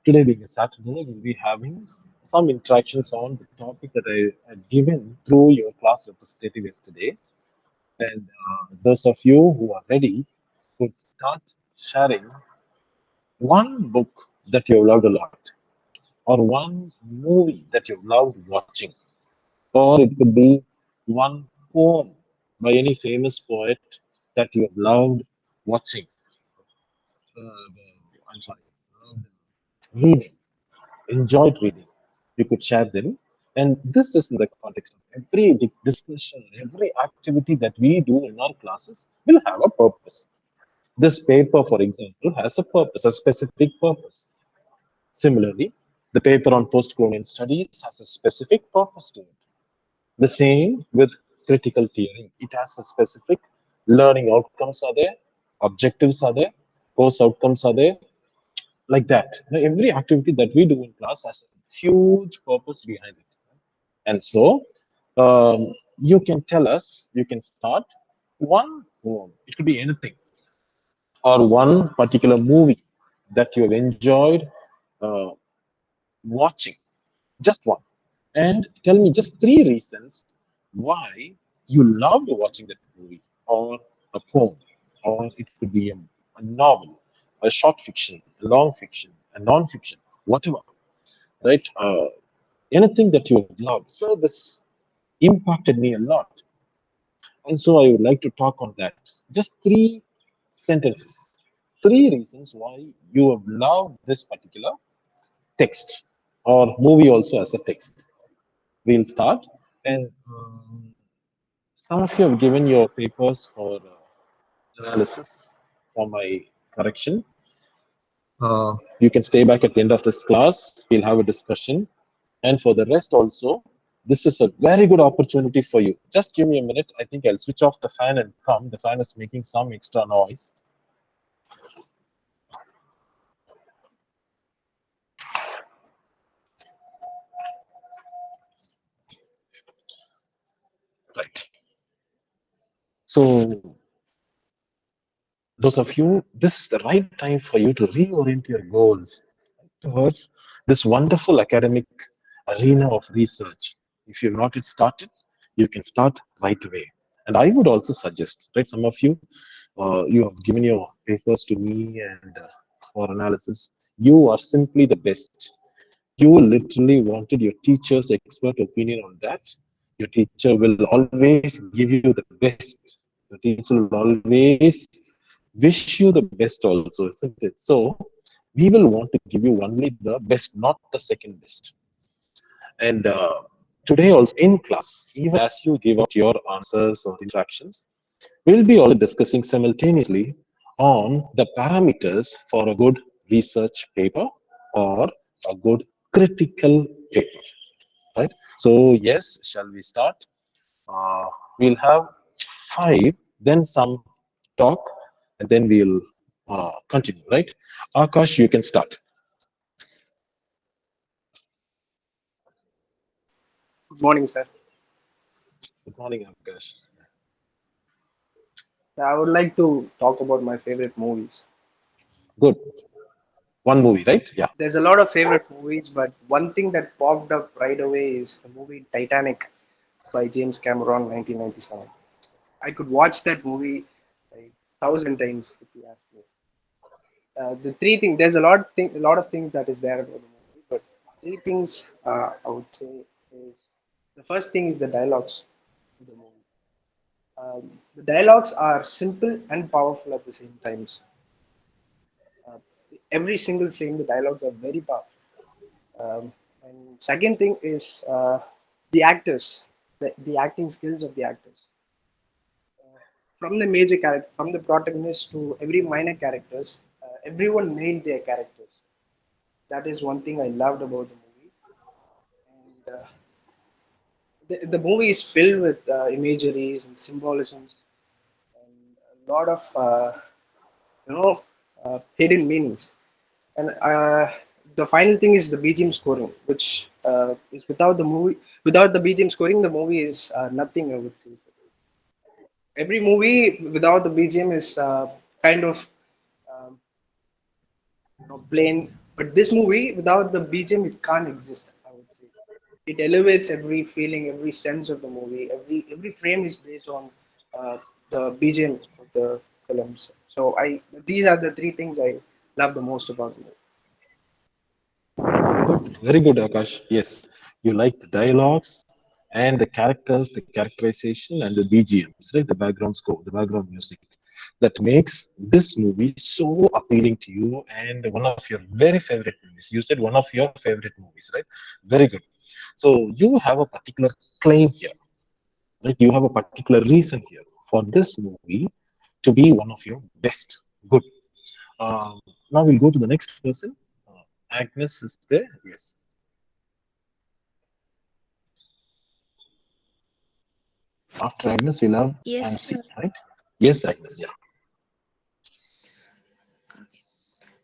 Today being a Saturday, we'll be having some interactions on the topic that I had given through your class representative yesterday. And those of you who are ready could start sharing one book that you loved a lot, or one movie that you loved watching, or it could be one poem by any famous poet that you have loved watching. I'm sorry, loved reading, enjoyed reading. You could share them. And this is in the context of every discussion, every activity that we do in our classes will have a purpose. This paper, for example, has a purpose, a specific purpose. Similarly, the paper on post-colonial studies has a specific purpose to it. The same with critical theory. It has a specific learning outcomes are there, objectives are there, course outcomes are there, like that. Every activity that we do in class has a huge purpose behind it. And so you can tell us, you can start one poem. It could be anything, or one particular movie that you have enjoyed uh, watching, just one. And tell me just three reasons why you loved watching that movie, or a poem, or it could be a novel, a short fiction, a long fiction, a non-fiction, whatever, right? Anything that you love. So this impacted me a lot. And so I would like to talk on that. Just three sentences, three reasons why you have loved this particular text, or movie also as a text. We'll start. And some of you have given your papers for analysis for my correction. You can stay back at the end of this class. We'll have a discussion. And for the rest also, this is a very good opportunity for you. Just give me a minute. I think I'll switch off the fan and come. The fan is making some extra noise. Right. So those of you, this is the right time for you to reorient your goals towards this wonderful academic arena of research. If you've not yet started, you can start right away. And I would also suggest, right, some of you, you have given your papers to me and for analysis. You are simply the best. You literally wanted your teacher's expert opinion on that. Your teacher will always give you the best. Your teacher will always wish you the best also, isn't it? So we will want to give you only the best, not the second best. And today also in class, even as you give out your answers or interactions, we'll be also discussing simultaneously on the parameters for a good research paper or a good critical paper, right? So yes, shall we start? We'll have five, then some talk, and then we'll continue, right? Akash, you can start. Good morning, sir. Good morning, Akash. I would like to talk about my favorite movies. Good. One movie, right? Yeah. There's a lot of favorite movies, but one thing that popped up right away is the movie Titanic by James Cameron, 1997. I could watch that movie like 1,000 times if you ask me. The three things, there's a lot of things that is there about the movie, but three things I would say is the first thing is the dialogues of the movie. The dialogues are simple and powerful at the same times. Uh, every single frame, the dialogues are very powerful. And second thing is the actors, the acting skills of the actors. From the major character, from the protagonist to every minor characters, everyone nailed their characters. That is one thing I loved about the movie. And the movie is filled with imageries and symbolisms and a lot of you know hidden meanings. And the final thing is the BGM scoring, which is without the BGM scoring, the movie is nothing. I would say every movie without the BGM is kind of um, plain. But this movie, without the BGM, it can't exist, I would say. It elevates every feeling, every sense of the movie. Every frame is based on uh, the BGM of the films. So I these are the three things I love the most about the movie. Good, very good, Akash. Yes, you like the dialogues and the characters, the characterization, and the BGMs, right? The background score, the background music that makes this movie so appealing to you and one of your very favorite movies. You said one of your favorite movies, right? Very good. So you have a particular claim here, right? You have a particular reason here for this movie to be one of your best. Good. Now we'll go to the next person. Agnes is there. Yes. After Agnes, we'll have Yes, MC, sir. right? Yes, Agnes. Yeah.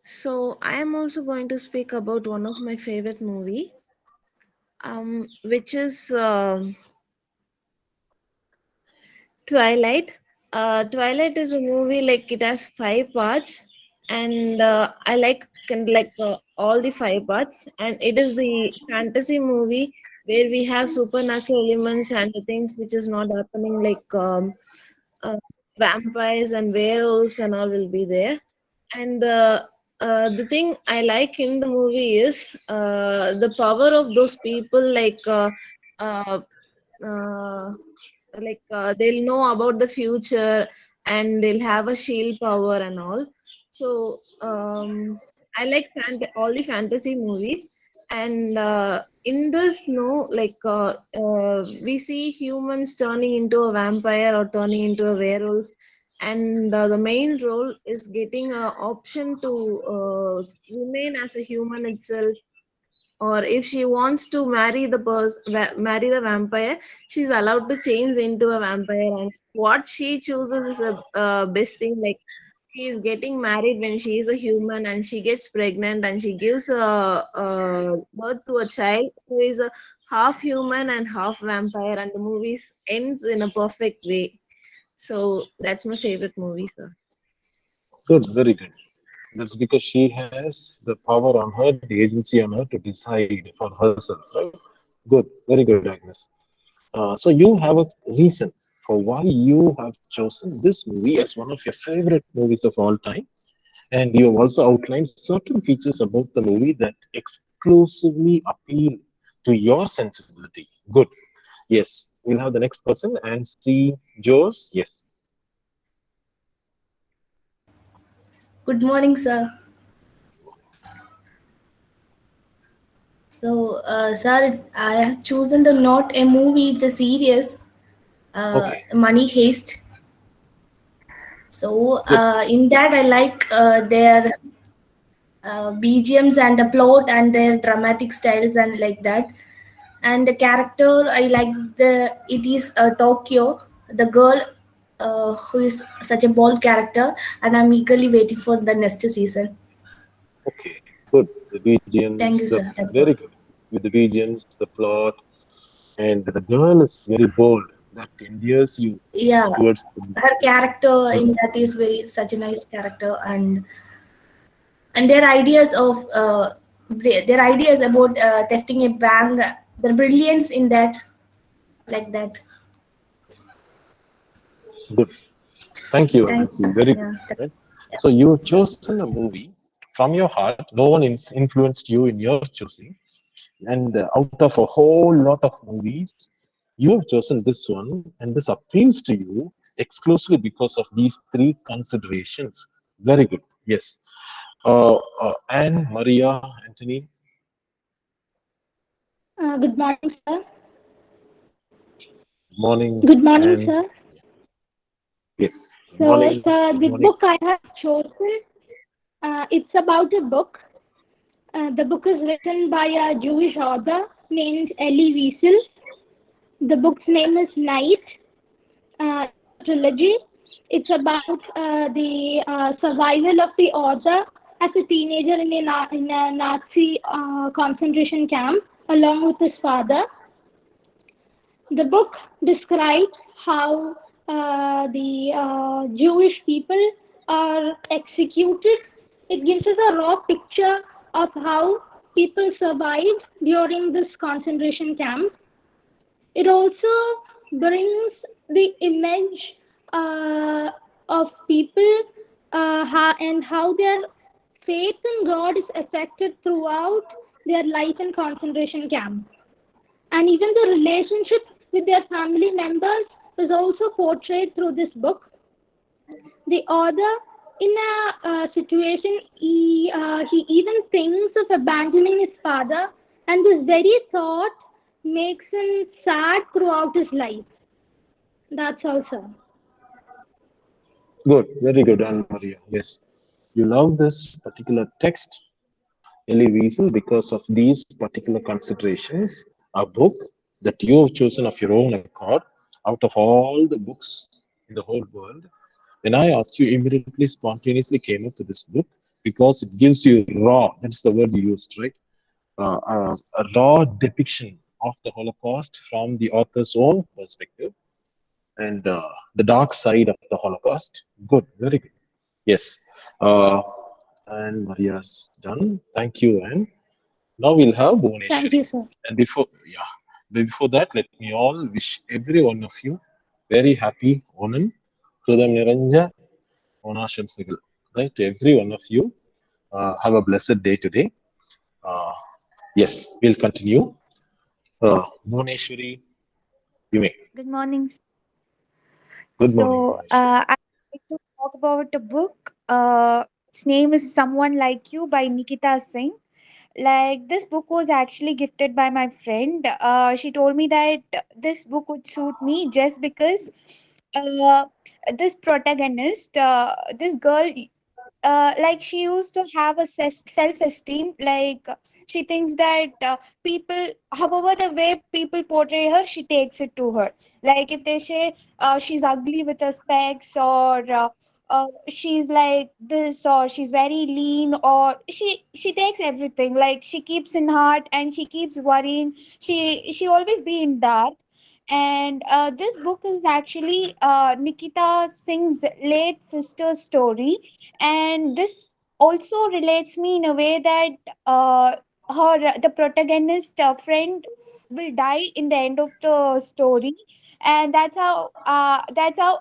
So I am also going to speak about one of my favorite movie, which is Twilight. Twilight is a movie like it has 5 parts, and I like all the 5 parts, and it is the fantasy movie where we have supernatural elements and the things which is not happening uh, vampires and werewolves and all will be there. And the thing I like in the movie is the power of those people, uh, uh, they'll know about the future and they'll have a shield power and all. So I like all the fantasy movies, and in this, no, we see humans turning into a vampire or turning into a werewolf, and the main role is getting an option to remain as a human itself, or if she wants to marry the vampire, she's allowed to change into a vampire, and what she chooses is a best thing. Like, she is getting married when she is a human, and she gets pregnant, and she gives a birth to a child who is a half human and half vampire, and the movie ends in a perfect way. So that's my favorite movie, sir. Good. Very good. That's because she has the power on her, the agency on her to decide for herself, right? Good. Very good, Agnes. So you have a reason for why you have chosen this movie as one of your favorite movies of all time. And you have also outlined certain features about the movie that exclusively appeal to your sensibility. Good. Yes. We'll have the next person and see Joes. Yes. Good morning, sir. So, sir, I have chosen the not a movie; it's a series, Okay. Money Heist. So, Good. in that, I like their BGMs and the plot and their dramatic styles and like that. And the character, I like the it is Tokyo, the girl who is such a bold character, and I'm eagerly waiting for the next season. Okay. Good. The Thank BGMs, you, the sir. That's very all. good. With the BGMs, the plot, and the girl is very bold. That endears you Yeah, towards the her character good. in that is very such a nice character, and their ideas of their ideas about thefting a bank, the brilliance in that, like that. Good. Thank you, Thanks. Nancy. Very good. Yeah, Right? yeah, So you've sir. chosen a movie from your heart. No one influenced you in your choosing. And out of a whole lot of movies, you have chosen this one, and this appeals to you exclusively because of these three considerations. Very good. Yes. Anne, Maria, Anthony. Good morning, sir. Morning, Good morning, and sir. yes, good So, morning. sir, Good the morning. book I have chosen, it's about a book. The book is written by a Jewish author named Elie Wiesel. The book's name is Night. It's a trilogy. It's about the survival of the author as a teenager in a Nazi concentration camp along with his father. The book describes how the Jewish people are executed. It gives us a raw picture of how people survived during this concentration camp. It also brings the image of people and how their faith in God is affected throughout their life in concentration camp. And even the relationship with their family members is also portrayed through this book. The author, in a situation, he even thinks of abandoning his father, and this very thought makes him sad throughout his life. That's all, sir. Good, very good, Anne Maria. Yes, you love this particular text, Elie Wiesel, because of these particular considerations. A book that you have chosen of your own accord out of all the books in the whole world. When I asked you, immediately spontaneously came up to this book because it gives you raw, that's the word you used, right? A raw depiction of the Holocaust from the author's own perspective and the dark side of the Holocaust. Good, very good. Yes. Uh, and Maria's done. Thank you, Anne. Now we'll have Thank Bhuvneshwari. you, sir. And before that, let me all wish every one of you very happy Onam, Hridam Niranja, Onashamsagal. Right, every one of you have a blessed day today. Uh, yes, we'll continue. Bhuvneshwari, you may. Good morning. Good morning, So, Bhuvneshwari. I'd like to talk about a book. Its name is Someone Like You by Nikita Singh. Like, this book was actually gifted by my friend. She told me that this book would suit me just because uh, this protagonist, this girl, like she used to have a self-esteem. Like, she thinks that people, however the way people portray her, she takes it to her. Like, if they say she's ugly with her specs, or she's like this, or she's very lean, or she takes everything. Like, she keeps in heart and she keeps worrying. She always be in dark. And this book is actually Nikita Singh's late sister's story. And this also relates me in a way that her the protagonist friend will die in the end of the story. And that's how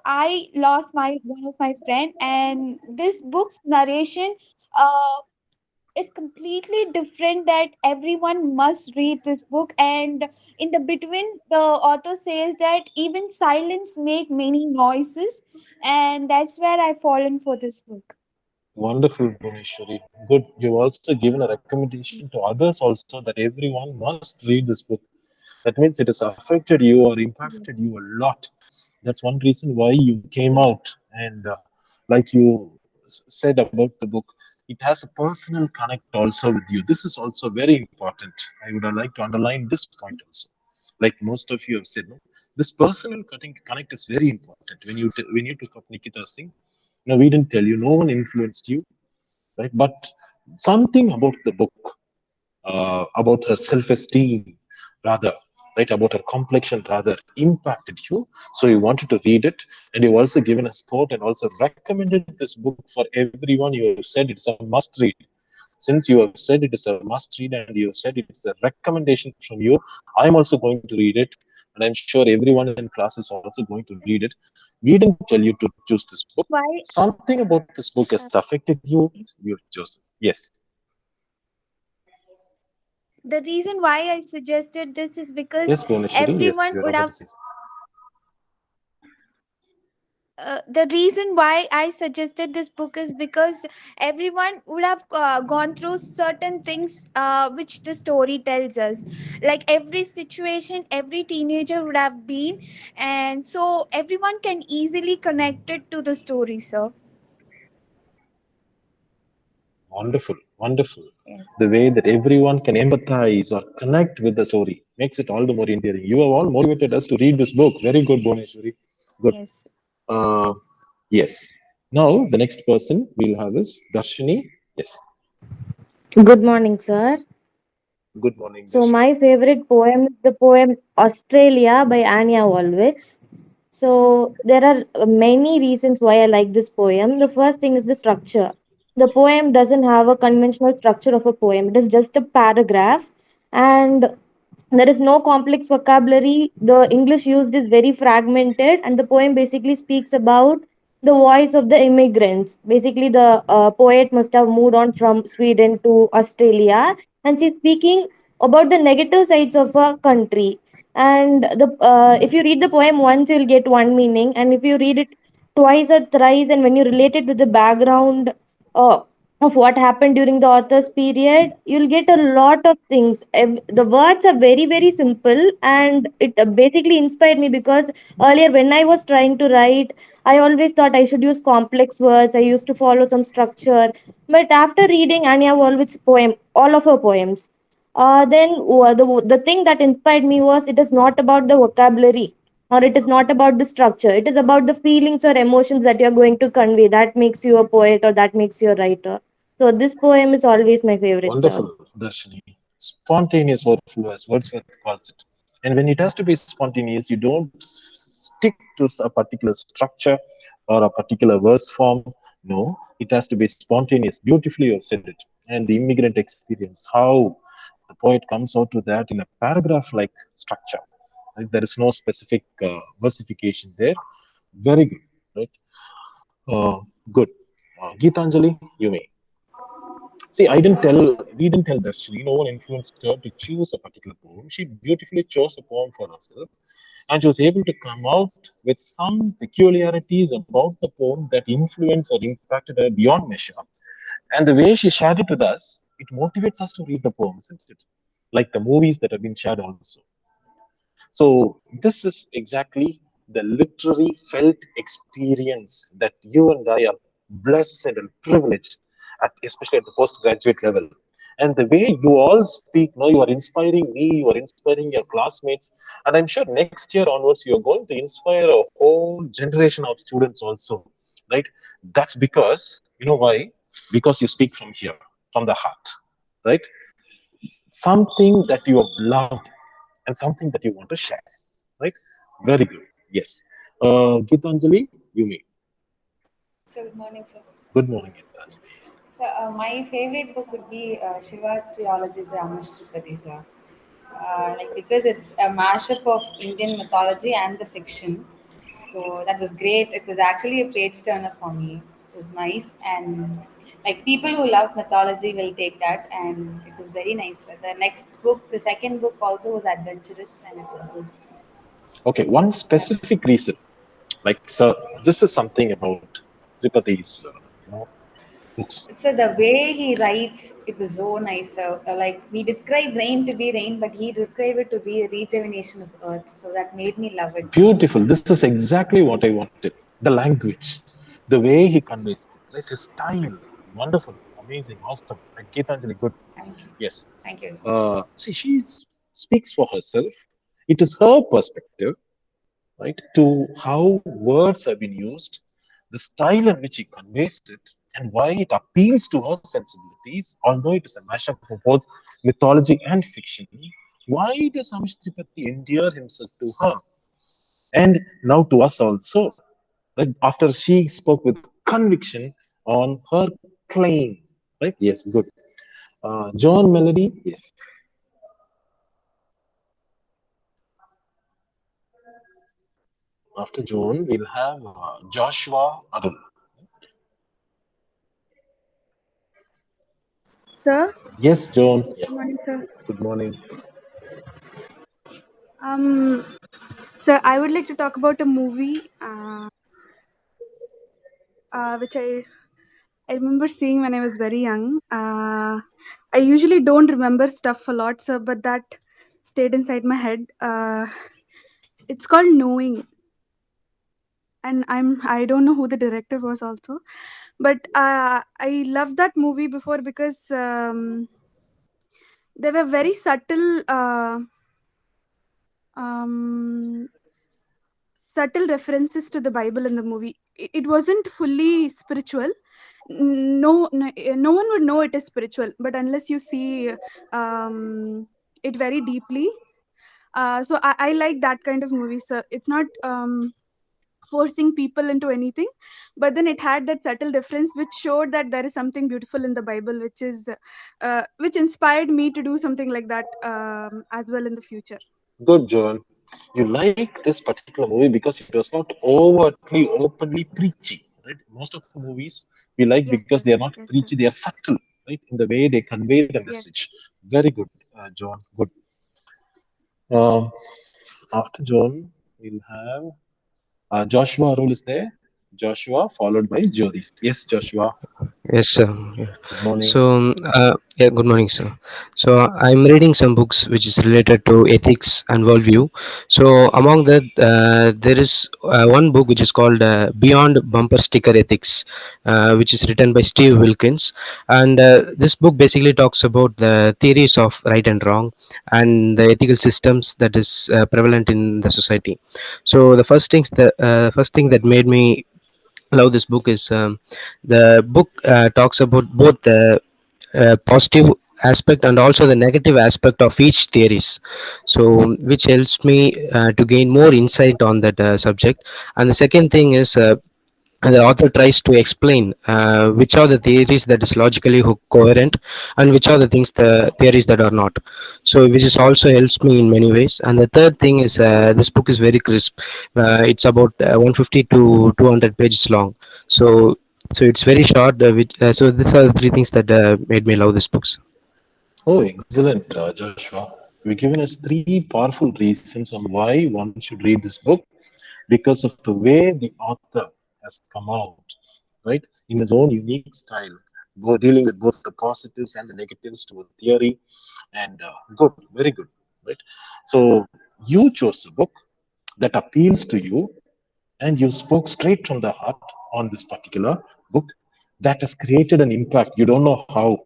I lost my one of my friend. And this book's narration uh, is completely different, that everyone must read this book. And in the between, the author says that even silence make many noises. And that's where I fallen for this book. Wonderful, Bhuvneshwari. Good. You've also given a recommendation to others also that everyone must read this book. That means it has affected you or impacted you a lot. That's one reason why you came Yes. out. And like you said about the book, it has a personal connect also with you. This is also very important. I would like to underline this point also. Like most of you have said, no? This personal connect is very important. When you took up Nikita Singh, no, we didn't tell you. No one influenced you, right? But something about the book, about her self-esteem, rather, right, about her complexion, rather, impacted you. So you wanted to read it, and you've also given a quote and also recommended this book for everyone. You have said it's a must-read. Since you have said it is a must-read, and you have said it's a recommendation from you, I'm also going to read it, and I'm sure everyone in class is also going to read it. We didn't tell you to choose this book. Why? Something about this book has affected you. You've chosen. Yes. The reason why I suggested this is because Yes, Bhuvneshwari. Yes, everyone you're would about have to say something. the reason why I suggested this book is because everyone would have gone through certain things which the story tells us. Like, every situation, every teenager would have been, and so everyone can easily connect it to the story, sir. Wonderful, wonderful. Yes. The way that everyone can empathize or connect with the story makes it all the more endearing. You have all motivated us to read this book. Very good, Bhuvneshwari. Good. Yes. Uh, yes. Now, the next person we'll have is Darshini. Yes. Good morning, sir. Good morning, So, Darshini. my favorite poem is the poem Australia by Anya Wolwitz. So, there are many reasons why I like this poem. The first thing is the structure. The poem doesn't have a conventional structure of a poem. It is just a paragraph, and there is no complex vocabulary. The English used is very fragmented, and the poem basically speaks about the voice of the immigrants. Basically, the poet must have moved on from Sweden to Australia, and she's speaking about the negative sides of a country. And the if you read the poem once, you'll get one meaning, and if you read it twice or thrice, and when you relate it with the background uh, of what happened during the author's period, you'll get a lot of things. The words are very, very simple, and it basically inspired me because earlier, when I was trying to write, I always thought I should use complex words. I used to follow some structure. But after reading Anya Wolwitz's poem, all of her poems, the thing that inspired me was it is not about the vocabulary or it is not about the structure. It is about the feelings or emotions that you're going to convey. That makes you a poet or that makes you a writer. So this poem is always my favorite, sir. Wonderful, Darshini. Spontaneous overflow, as Wordsworth calls it. And when it has to be spontaneous, you don't stick to a particular structure or a particular verse form. No, it has to be spontaneous. Beautifully, you have said it. And the immigrant experience, how the poet comes out to that in a paragraph like structure. Right? There is no specific versification there. Very good. Right? Good. Geetanjali, you may. See, we didn't tell Darshini, no one influenced her to choose a particular poem. She beautifully chose a poem for herself, and she was able to come out with some peculiarities about the poem that influenced or impacted her beyond measure. And the way she shared it with us, it motivates us to read the poem, isn't it? Like the movies that have been shared also. So this is exactly the literary felt experience that you and I are blessed and privileged at, especially at the postgraduate level. And the way you all speak, you are inspiring me, you are inspiring your classmates, and I'm sure next year onwards you are going to inspire a whole generation of students also, right? That's because you know why? Because you speak from here, from the heart, right? Something that you have loved and something that you want to share, right? Very good. Yes. Gitanjali, you may. So good morning, sir. Good morning, Gitanjali. So my favorite book would be Shiva's Trilogy by Amish Tripati, sir. Like because it's a mashup of Indian mythology and the fiction. So that was great. It was actually a page turner for me. It was nice, and like people who love mythology will take that, and it was very nice. The next book, the second book, also was adventurous, and it was good. Okay, one Yeah. specific reason, like, sir, this is something about Tripati's, books. So the way he writes, it was so nice. So, like we describe rain to be rain, but he described it to be a rejuvenation of earth. So that made me love it. Beautiful. This is exactly what I wanted. The language, the way he conveys it, right? His style, wonderful, amazing, awesome. Right? Gitanjali, good. Thank you. Yes. Thank you. See, she speaks for herself. It is her perspective, right, to how words have been used, the style in which he conveys it, and why it appeals to her sensibilities, although it is a mashup of both mythology and fiction. Why does Amish Tripati endear himself to her? And now to us also. Right? After she spoke with conviction on her claim. Right? Yes, good. John Melody, yes. After John, we'll have Joshua Arul. Sir, Yes, John. Yeah. good morning, sir. Good morning. Um, Sir, I would like to talk about a movie, which I remember seeing when I was very young. I usually don't remember stuff a lot, sir, but that stayed inside my head. It's called Knowing, and I don't know who the director was also, but I loved that movie before because there were very um, subtle references to the Bible in the movie. It wasn't fully spiritual. No one would know it is spiritual, but unless you see it very deeply. So I like that kind of movie. So it's not forcing people into anything, but then it had that subtle difference which showed that there is something beautiful in the Bible, which inspired me to do something like that as well in the future. Good, Joan. You like this particular movie because it was not overtly, openly preachy, right? Most of the movies we like Yes, because sir. they are not Yes, sir. preachy, they are subtle, right? In the way they convey the Yes. message. Very good, Joan. Good. Um, After Joan, we'll have Joshua Arul is there. Joshua, followed by Jyotis. Yes, Joshua. Yes, sir. Yeah. Good morning. So, yeah, good morning, sir. So, I'm reading some books which is related to ethics and worldview. So, among that, there is one book which is called Beyond Bumper Sticker Ethics, which is written by Steve Wilkins. And this book basically talks about the theories of right and wrong and the ethical systems that is prevalent in the society. So, the first thing that made me love this book is the book talks about both the positive aspect and also the negative aspect of each theories, so which helps me to gain more insight on that subject. And the second thing is the author tries to explain which are the theories that is logically coherent and which are the things the theories that are not, so which is also helps me in many ways. And the third thing is this book is very crisp. It's about 150 to 200 pages long, so it's very short, so these are the three things that made me love these books. Oh, excellent, Joshua. You've given us three powerful reasons on why one should read this book because of the way the author has come out, right, in his own unique style, dealing with both the positives and the negatives to a theory. And good, very good, right? So you chose a book that appeals to you, and you spoke straight from the heart on this particular book that has created an impact. You don't know how.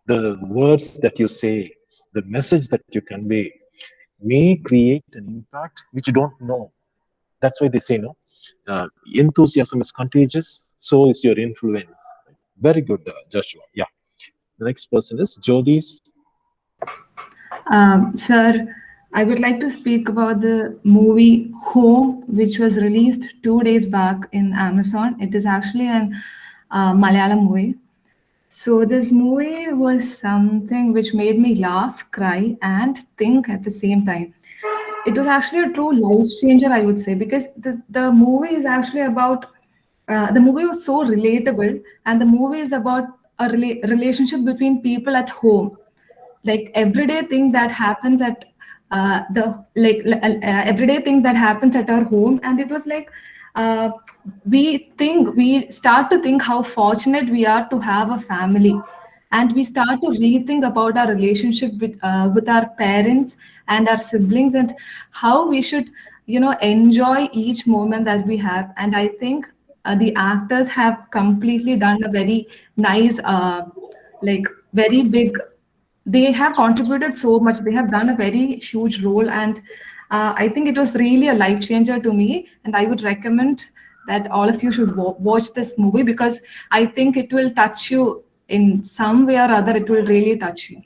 The words that you say, the message that you convey may create an impact which you don't know. That's why they say, no, enthusiasm is contagious, so is your influence. Very good, Joshua. Yeah. The next person is Jodis. Sir, I would like to speak about the movie Home, which was released 2 days back in Amazon. It is actually an Malayalam movie. So this movie was something which made me laugh, cry, and think at the same time. It was actually a true life changer, I would say, because the movie is actually about the movie was so relatable, and the movie is about a relationship between people at home, like everyday thing that happens at everyday thing that happens at our home. And it was like uh, we start to think how fortunate we are to have a family, and we start to rethink about our relationship with our parents and our siblings, and how we should enjoy each moment that we have. And I think the actors have completely done a very nice very big, they have contributed so much, they have done a very huge role. And I think it was really a life changer to me, and I would recommend that all of you should watch this movie, because I think it will touch you in some way or other. It will really touch you.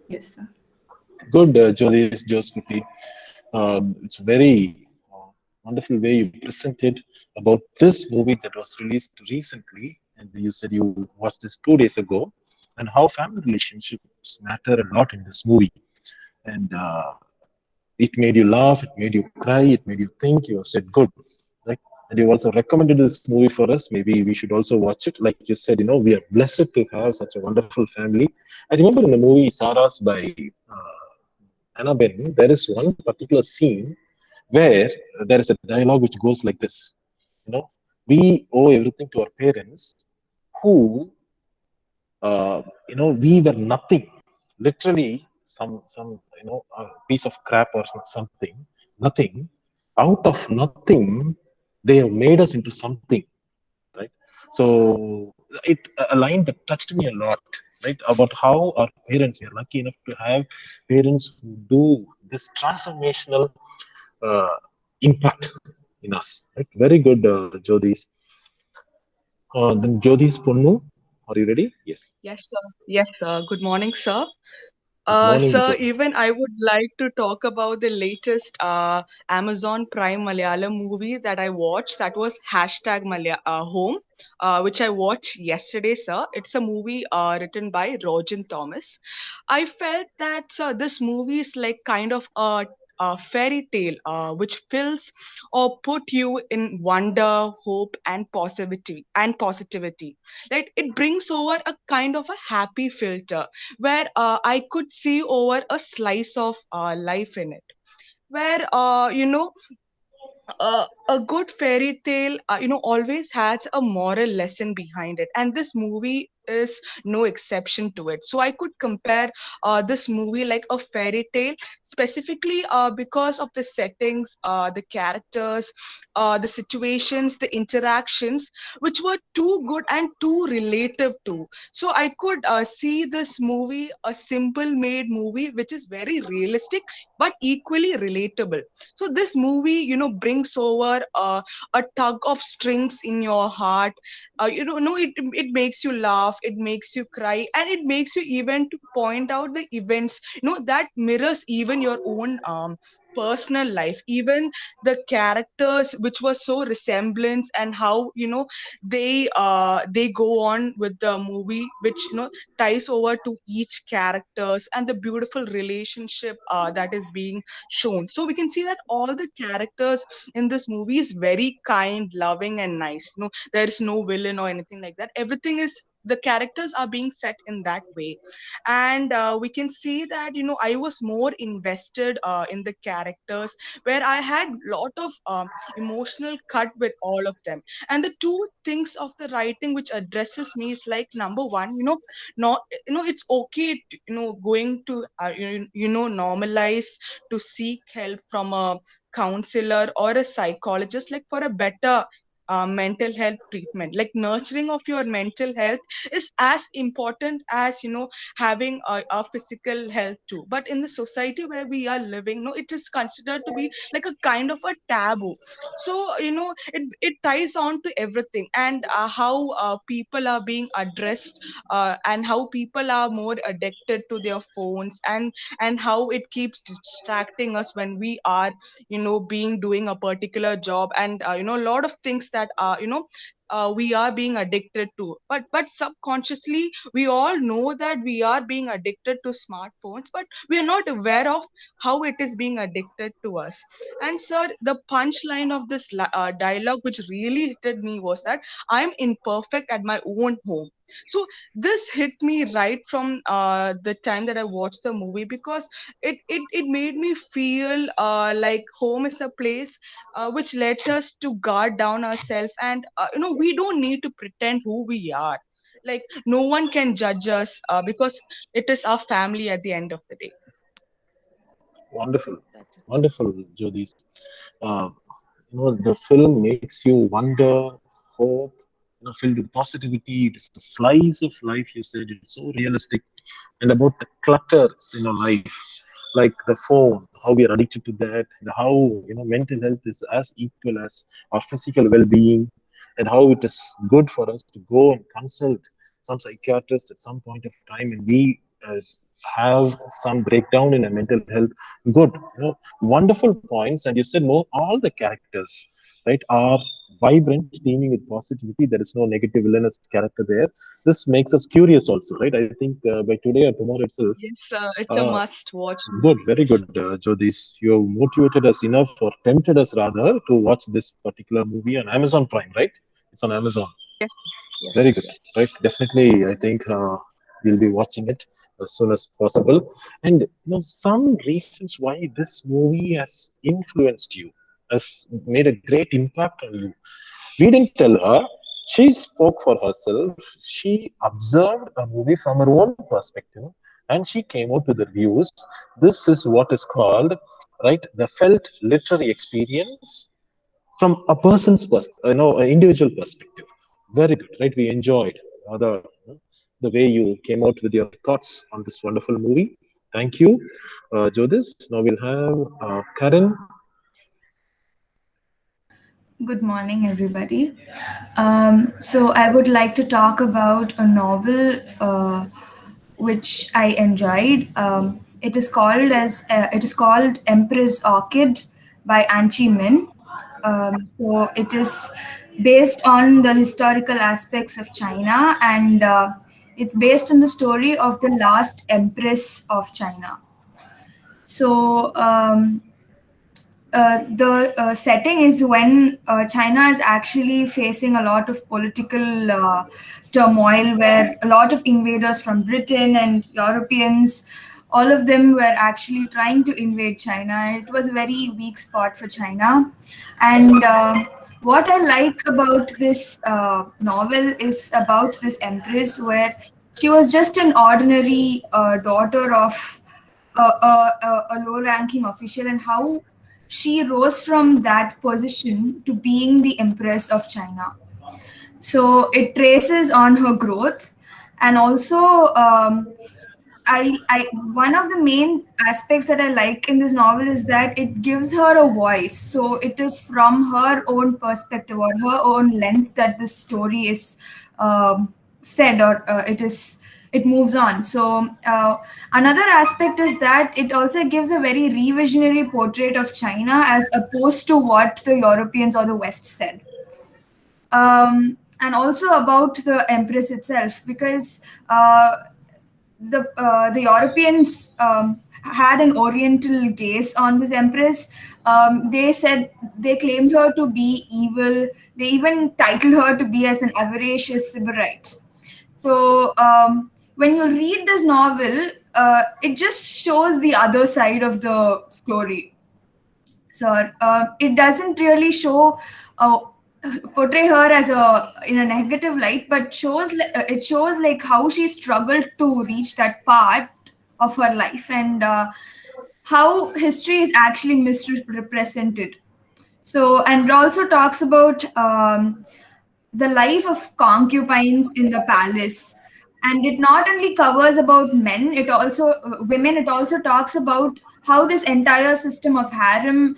Yes, sir. Good, Jodis, Joseph. It's a very wonderful way you presented about this movie that was released recently. And you said you watched this 2 days ago, and how family relationships matter a lot in this movie. And it made you laugh, it made you cry, it made you think. You have said good, right? And you also recommended this movie for us. Maybe we should also watch it. Like you said, we are blessed to have such a wonderful family. I remember in the movie Saras by Anna Ben, there is one particular scene where there is a dialogue which goes like this. We owe everything to our parents, who, we were nothing. Literally, some a piece of crap or something, nothing. Out of nothing, they have made us into something, right? So a line that touched me a lot, right, about how our parents, we are lucky enough to have parents who do this transformational uh, impact in us, right? Very good, Jodis. Then Jodis Punnu, are you ready? Yes. Yes, sir. Yes, sir. Good morning, sir. Morning, Sir, Jyoti. even I would like to talk about the latest Amazon Prime Malayalam movie that I watched. That was hashtag Home, which I watched yesterday, sir. It's a movie written by Rogan Thomas. I felt that, sir, this movie is like kind of a fairy tale which fills or put you in wonder, hope, and positivity. Like it brings over a kind of a happy filter where I could see over a slice of life in it. Where a good fairy tale, always has a moral lesson behind it, and this movie is no exception to it. So I could compare this movie like a fairy tale, specifically because of the settings, the characters, the situations, the interactions, which were too good and too relative too. So I could see this movie, a simple made movie, which is very realistic but equally relatable. So this movie, brings over a tug of strings in your heart. No, it makes you laugh, it makes you cry, and it makes you even to point out the events, that mirrors even your own personal life, even the characters which were so resemblance, and how they go on with the movie, which ties over to each characters, and the beautiful relationship that is being shown. So we can see that all the characters in this movie is very kind, loving, and nice. There is no villain or anything like that. Everything is, the characters are being set in that way. And we can see that I was more invested in the characters, where I had lot of emotional cut with all of them. And the two things of the writing which addresses me is like, number one, not it's okay to, going to normalize to seek help from a counselor or a psychologist, like for a better mental health treatment. Like nurturing of your mental health is as important as having a physical health too. But in the society where we are living, no, it is considered to be like a kind of a taboo. So it ties on to everything, and how people are being addressed, and how people are more addicted to their phones, and how it keeps distracting us when we are being doing a particular job, and a lot of things that are we are being addicted to. But subconsciously we all know that we are being addicted to smartphones, but we are not aware of how it is being addicted to us. And sir, the punchline of this dialogue which really hit me was that I am imperfect at my own home. So this hit me right from the time that I watched the movie, because it made me feel like home is a place which led us to guard down ourselves, and we don't need to pretend who we are. Like no one can judge us because it is our family at the end of the day. Wonderful, That's it. wonderful, Jyoti. Uh, the film makes you wonder, hope, filled with positivity. It is a slice of life. You said it's so realistic, and about the clutters in our life, like the phone, how we are addicted to that, and how mental health is as equal as our physical well-being, and how it is good for us to go and consult some psychiatrist at some point of time, and we have some breakdown in a mental health. Good, wonderful points. And you said more, all the characters, right, are vibrant, teeming with positivity. There is no negative villainous character there. This makes us curious also, right? I think by today or tomorrow itself. Yes, it's a must watch Good, movie. very Yes. good, Jyotish. You have motivated us enough, or tempted us rather, to watch this particular movie on Amazon Prime, right? It's on Amazon. Yes. Yes. Very good, Yes. right? Definitely, I think we'll be watching it as soon as possible. And some reasons why this movie has influenced you, has made a great impact on you. We didn't tell her. She spoke for herself. She observed a movie from her own perspective, and she came out with the reviews. This is what is called, right, the felt literary experience from a person's an individual perspective. Very good, right? We enjoyed the way you came out with your thoughts on this wonderful movie. Thank you, Jodis. Now we'll have Karen. Good morning, everybody. So I would like to talk about a novel which I enjoyed. It is called Empress Orchid by Anchi Min. So it is based on the historical aspects of China, and it's based on the story of the last empress of China. So the setting is when China is actually facing a lot of political turmoil, where a lot of invaders from Britain and Europeans, all of them were actually trying to invade China. It was a very weak spot for China. And what I like about this novel is about this empress, where she was just an ordinary daughter of a low ranking official, and how she rose from that position to being the Empress of China. So it traces on her growth, and also one of the main aspects that I like in this novel is that it gives her a voice. So it is from her own perspective or her own lens that this story is said, or it moves on. So another aspect is that it also gives a very revisionary portrait of China as opposed to what the Europeans or the West said. And also about the empress itself, because the Europeans had an Oriental gaze on this empress. They claimed her to be evil. They even titled her to be as an avaricious sybarite. So when you read this novel, it just shows the other side of the story. So it doesn't really portray her as in a negative light, but it shows like how she struggled to reach that part of her life, and how history is actually misrepresented. So, and it also talks about the life of concubines in the palace, and it not only covers about men, it also women. It also talks about how this entire system of harem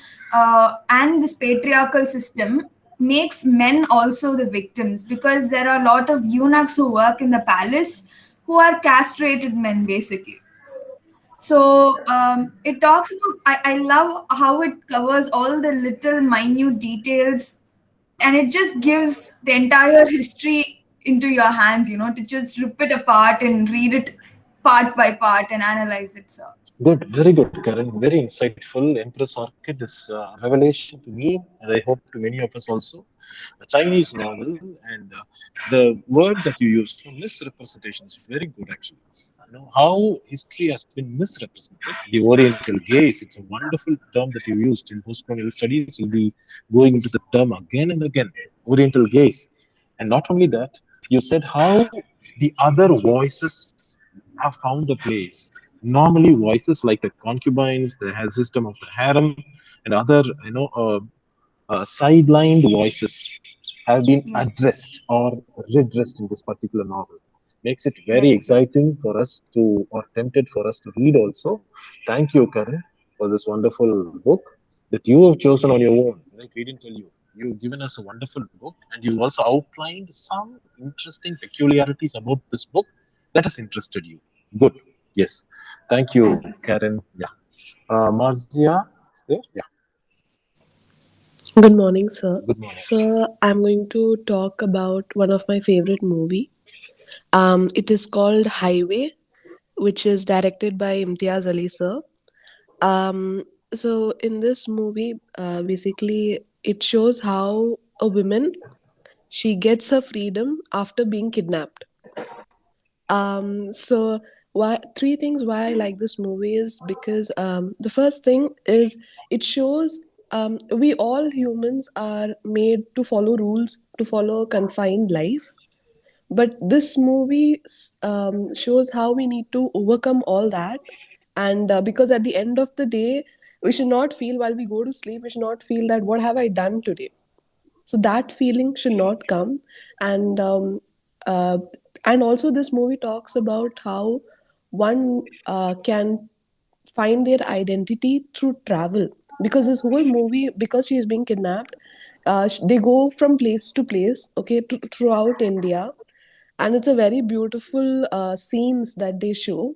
and this patriarchal system makes men also the victims, because there are a lot of eunuchs who work in the palace who are castrated men basically. So it talks about, I love how it covers all the little minute details, and it just gives the entire history into your hands, to just rip it apart and read it part by part and analyze it. So Good, very good, Karen. Very insightful. Empress Orchid is a revelation to me, and I hope to many of us also. A Chinese novel, and the word that you used, misrepresentation, is very good actually. How history has been misrepresented. The Oriental gaze, it's a wonderful term that you used in postcolonial studies. You'll be going into the term again and again, Oriental gaze. And not only that, you said how the other voices have found a place. Normally, voices like the concubines, the system of the harem, and other, sidelined voices have been Yes. addressed or redressed in this particular novel. Makes it very Yes. exciting for us to, or tempted for us to read also. Thank you, Karan, for this wonderful book that you have chosen on your own. Right? We didn't tell you. You've given us a wonderful book, and you also outlined some interesting peculiarities about this book that has interested you. Good. Yes. Thank you, Thank you, sir. Karen. Yeah. Marzia is there? Yeah. Good morning, sir. Good morning. Sir, I'm going to talk about one of my favorite movie. It is called Highway, which is directed by Imtiaz Ali, sir. So in this movie, basically, it shows how a woman she gets her freedom after being kidnapped. So why three things why I like this movie is because the first thing is it shows we all humans are made to follow rules, to follow a confined life. But this movie shows how we need to overcome all that. And because at the end of the day, we should not feel while we go to sleep, we should not feel that what have I done today. So that feeling should not come. And um, uh, and also this movie talks about how one can find their identity through travel, because this whole movie, because she is being kidnapped, they go from place to place, okay, throughout India. and it's a very beautiful scenes that they show.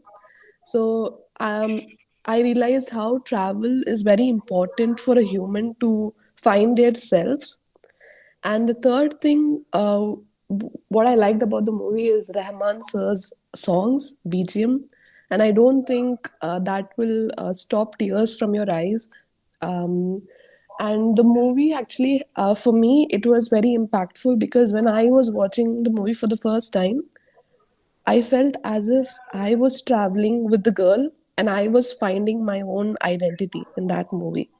So I realized how travel is very important for a human to find their selves. And the third thing, what I liked about the movie is Rahman sir's songs, BGM, and I don't think that will stop tears from your eyes. Um, and the movie actually, for me, it was very impactful because when I was watching the movie for the first time, I felt as if I was traveling with the girl and I was finding my own identity in that movie.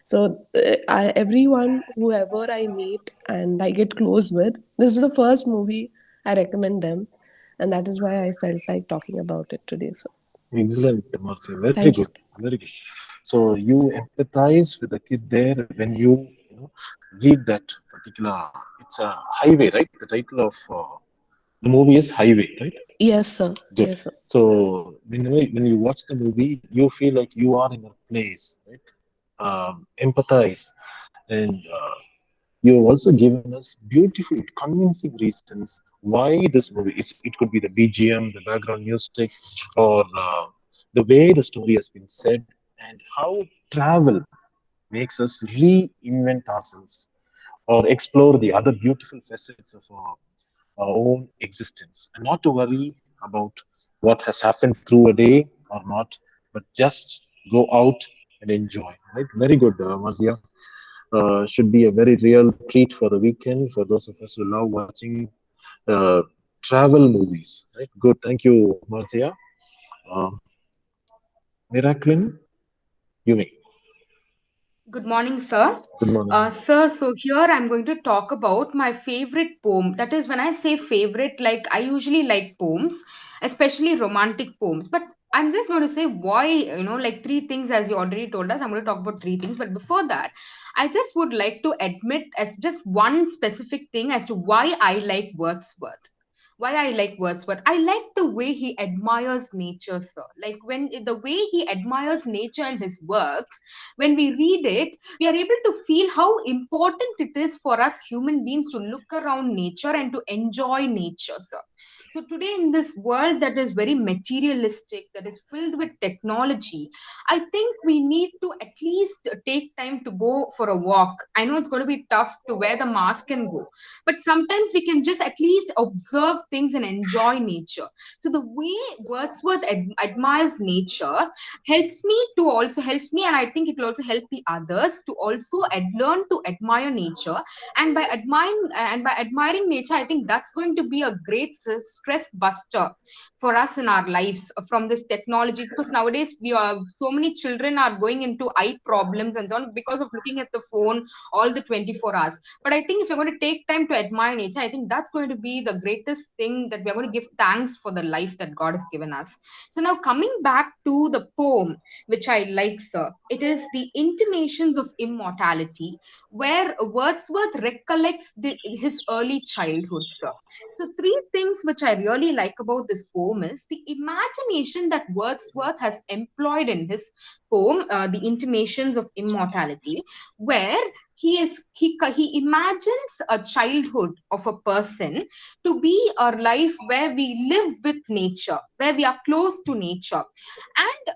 So, everyone, whoever I meet and I get close with, this is the first movie I recommend them, and that is why I felt like talking about it today. So, Excellent, Marcia. Very thank you. good. Very good. So you empathize with the kid there when you know, give that particular. It's a highway, right? The title of the movie is Highway, right? Yes, sir. Good. Yes, sir. So when you watch the movie, you feel like you are in a place, right? Empathize, and you have also given us beautiful, convincing reasons why this movie is. It could be the BGM, the background music, or the way the story has been said, and how travel makes us reinvent ourselves or explore the other beautiful facets of our own existence, and not to worry about what has happened through a day or not, but just go out and enjoy. Right? Very good, Marzia. Should be a very real treat for the weekend for those of us who love watching uh, travel movies. Right? Good. Thank you, Marzia. Um, Miraculin, you may. Good morning, sir. Good morning. Sir, so here I'm going to talk about my favorite poem. That is, when I say favorite, like I usually like poems, especially romantic poems. But I'm just going to say why, like three things, as you already told us. I'm going to talk about three things. But before that, I just would like to admit as just one specific thing as to why I like Wordsworth. Why I like Wordsworth. I like the way he admires nature, sir. Like when the way he admires nature in his works, when we read it, we are able to feel how important it is for us human beings to look around nature and to enjoy nature, sir. So today in this world that is very materialistic, that is filled with technology, I think we need to at least take time to go for a walk. I know it's going to be tough to wear the mask and go, but sometimes we can just at least observe things and enjoy nature. So the way Wordsworth admires nature helps me, and I think it will also help the others to also learn to admire nature. And by admiring nature, I think that's going to be a great stress buster for us in our lives from this technology, because nowadays we are so many children are going into eye problems and so on because of looking at the phone all the 24 hours. But I think if you're going to take time to admire nature, I think that's going to be the greatest thing, that we're going to give thanks for the life that God has given us. So now coming back to the poem, which I like, sir, it is the Intimations of Immortality, where Wordsworth recollects his early childhood, sir. So three things which I really like about this poem is the imagination that Wordsworth has employed in his poem, The Intimations of Immortality, where he imagines a childhood of a person to be a life where we live with nature, where we are close to nature, and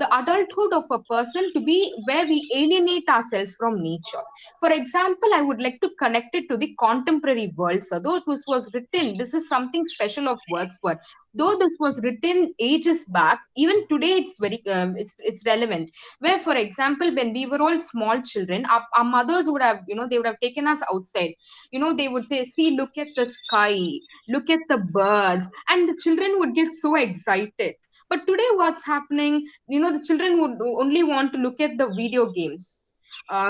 the adulthood of a person to be where we alienate ourselves from nature. For example, I would like to connect it to the contemporary world. So, though was written, this is something special of Wordsworth. Though this was written ages back, even today it's very it's relevant. Where, for example, when we were all small children, our mothers would have, they would have taken us outside. They would say, "See, look at the sky, look at the birds," and the children would get so excited. But today, what's happening? The children would only want to look at the video games,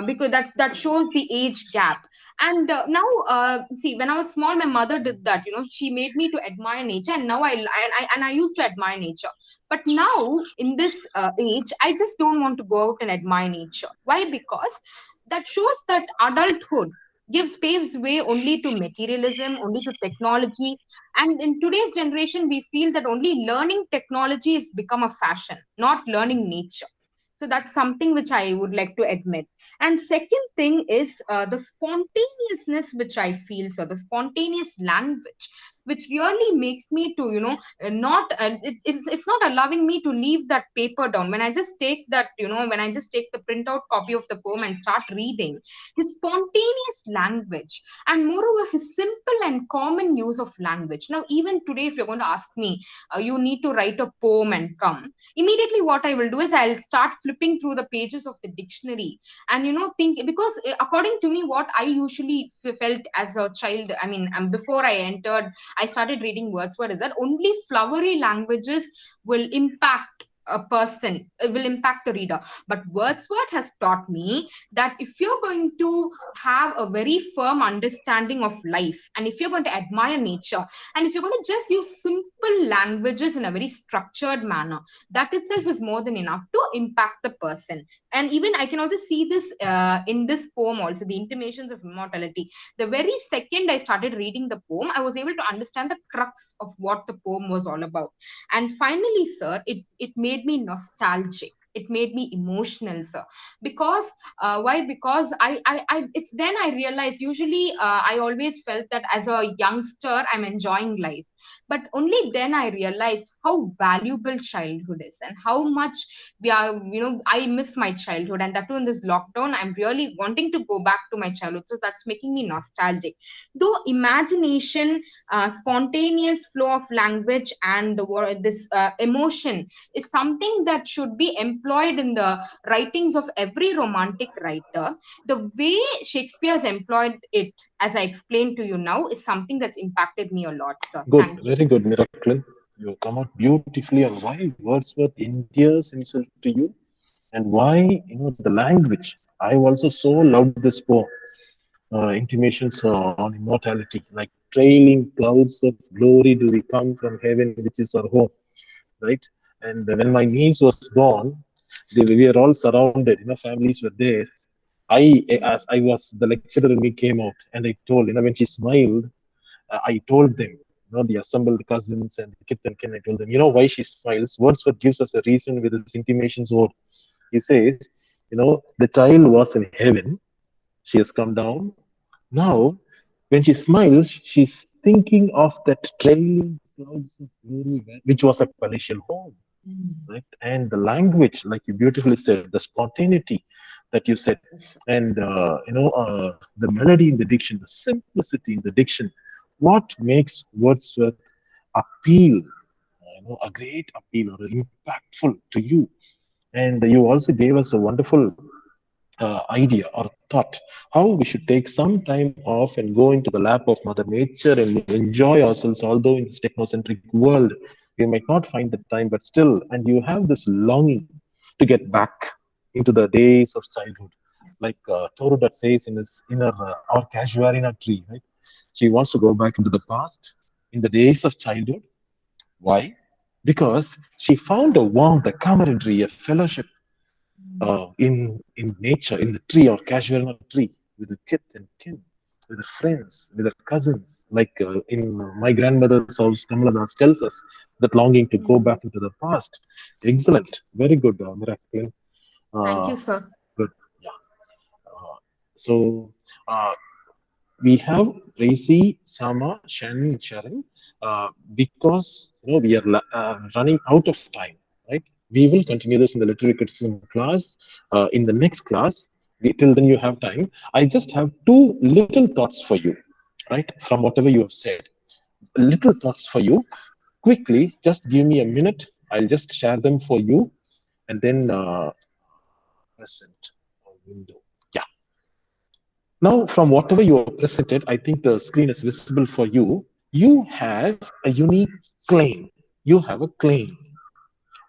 because that shows the age gap. And now, see, when I was small, my mother did that. She made me to admire nature, and now I used to admire nature. But now, in this age, I just don't want to go out and admire nature. Why? Because that shows that adulthood paves way only to materialism, only to technology. And in today's generation, we feel that only learning technology has become a fashion, not learning nature. So that's something which I would like to admit. And second thing is the spontaneousness which I feel. So the spontaneous language which really makes me to, not it's not allowing me to leave that paper down. When I just take that, when I just take the printout copy of the poem and start reading, his spontaneous language, and moreover his simple and common use of language. Now even today, if you're going to ask me, you need to write a poem and come, immediately what I will do is I'll start flipping through the pages of the dictionary, and think, because according to me, what I usually felt as a child, I mean, before I started reading Wordsworth, is that only flowery languages will impact a person, it will impact the reader. But Wordsworth has taught me that if you're going to have a very firm understanding of life, and if you're going to admire nature, and if you're going to just use simple languages in a very structured manner, that itself is more than enough to impact the person. And even I can also see this in this poem also, the intimations of immortality. The very second I started reading the poem, I was able to understand the crux of what the poem was all about. And finally, sir, it made me nostalgic, it made me emotional, sir. Because why? Because I it's then I realized, usually I always felt that as a youngster I'm enjoying life, but only then I realized how valuable childhood is, and how much we are, I miss my childhood, and that too in this lockdown I'm really wanting to go back to my childhood. So that's making me nostalgic. Though imagination, spontaneous flow of language, and this emotion is something that should be employed in the writings of every romantic writer, the way Shakespeare has employed it, as I explained to you now, is something that's impacted me a lot, sir. Good, Thank you. very good, Miracle. You come out beautifully on why Wordsworth endears himself to you, and why the language. I also so loved this poem. Intimations on immortality, like trailing clouds of glory do we come from heaven, which is our home, right? And when my niece was born, we were all surrounded. Families were there. As I was the lecturer, and we came out, and I told, when she smiled, I told them, the assembled cousins and the kith and kin, I told them, why she smiles. Wordsworth gives us a reason with his intimations ode. He says, the child was in heaven, she has come down. Now, when she smiles, she's thinking of that trailing clouds of glory, which was a palatial home, right? And the language, like you beautifully said, the spontaneity that you said, and the melody in the diction, the simplicity in the diction, what makes Wordsworth appeal, a great appeal or impactful to you. And you also gave us a wonderful idea or thought how we should take some time off and go into the lap of Mother Nature and enjoy ourselves. Although in this technocentric world we might not find the time, but still, and you have this longing to get back into the days of childhood, like Torudat says in his inner our casuarina tree, right? She wants to go back into the past, in the days of childhood. Why? Because she found a warmth, a camaraderie, a fellowship in nature, in the tree or casuarina tree, with the kith and kin, with the friends, with the cousins. Like in my grandmother's house, Kamala Das tells us that longing to go back into the past. Excellent, very good, Miracle. Thank you, sir. Good, yeah. So we have Racy, Sama, Shannon, Sharon. Because we are running out of time, right? We will continue this in the literary criticism class. In the next class, till then you have time. I just have two little thoughts for you, right? From whatever you have said, little thoughts for you. Quickly, just give me a minute. I'll just share them for you, and then present window. Yeah. Now, from whatever you have presented, I think the screen is visible for you. You have a unique claim. You have a claim.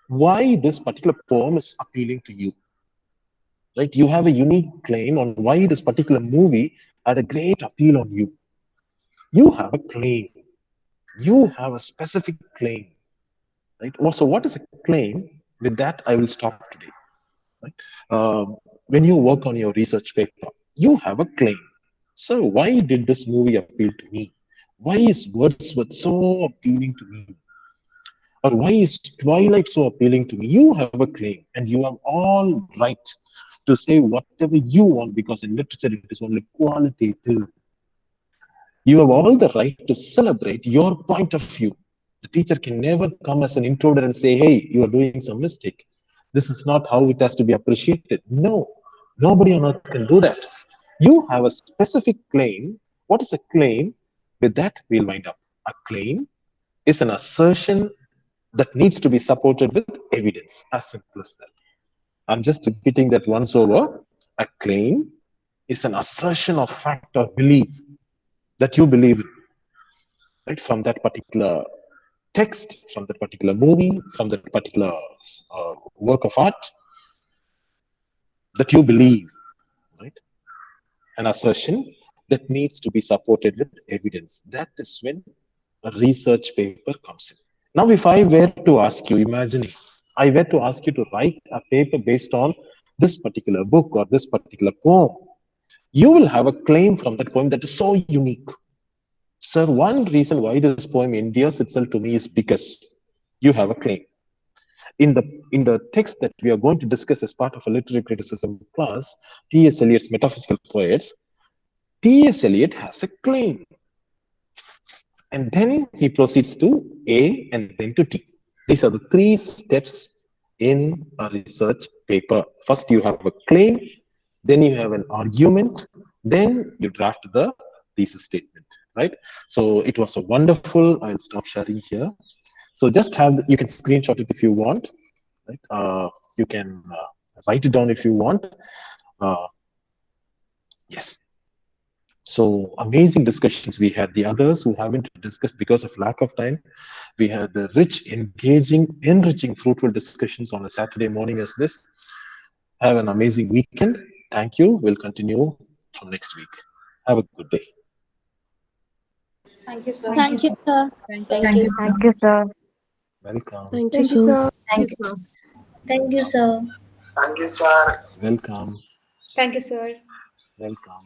Why this particular poem is appealing to you, right? You have a unique claim on why this particular movie had a great appeal on you. You have a claim. You have a specific claim, right? So what is a claim? With that, I will stop today. Right? When you work on your research paper, you have a claim. So why did this movie appeal to me? Why is Wordsworth so appealing to me? Or why is Twilight so appealing to me? You have a claim, and you have all right to say whatever you want, because in literature it is only qualitative. You have all the right to celebrate your point of view. The teacher can never come as an intruder and say, hey, you are doing some mistake. This is not how it has to be appreciated. No, nobody on earth can do that. You have a specific claim. What is a claim? With that, we'll wind up. A claim is an assertion that needs to be supported with evidence, as simple as that. I'm just repeating that once over. A claim is an assertion of fact or belief that you believe in, right? From that particular text, from that particular movie, from that particular work of art that you believe, right? An assertion that needs to be supported with evidence. That is when a research paper comes in. Now, if I were to ask you, imagining, I were to ask you to write a paper based on this particular book or this particular poem, you will have a claim from that poem that is so unique. Sir, one reason why this poem endears itself to me is because you have a claim. In the text that we are going to discuss as part of a literary criticism class, T.S. Eliot's Metaphysical Poets, T.S. Eliot has a claim. And then he proceeds to A and then to T. These are the three steps in a research paper. First, you have a claim, then you have an argument, then you draft the thesis statement, right? So it was a wonderful, I'll stop sharing here. So just have, you can screenshot it if you want, right? You can write it down if you want. Yes. So amazing discussions we had. The others who haven't discussed because of lack of time, we had the rich, engaging, enriching, fruitful discussions on a Saturday morning as this. Have an amazing weekend. Thank you. We'll continue from next week. Have a good day. Thank you, sir. Thank you, sir. Thank Thank you, sir. Thank you, sir. Welcome. Thank you, sir. Thank you. Thank you, sir. Welcome. Thank you, sir. Welcome.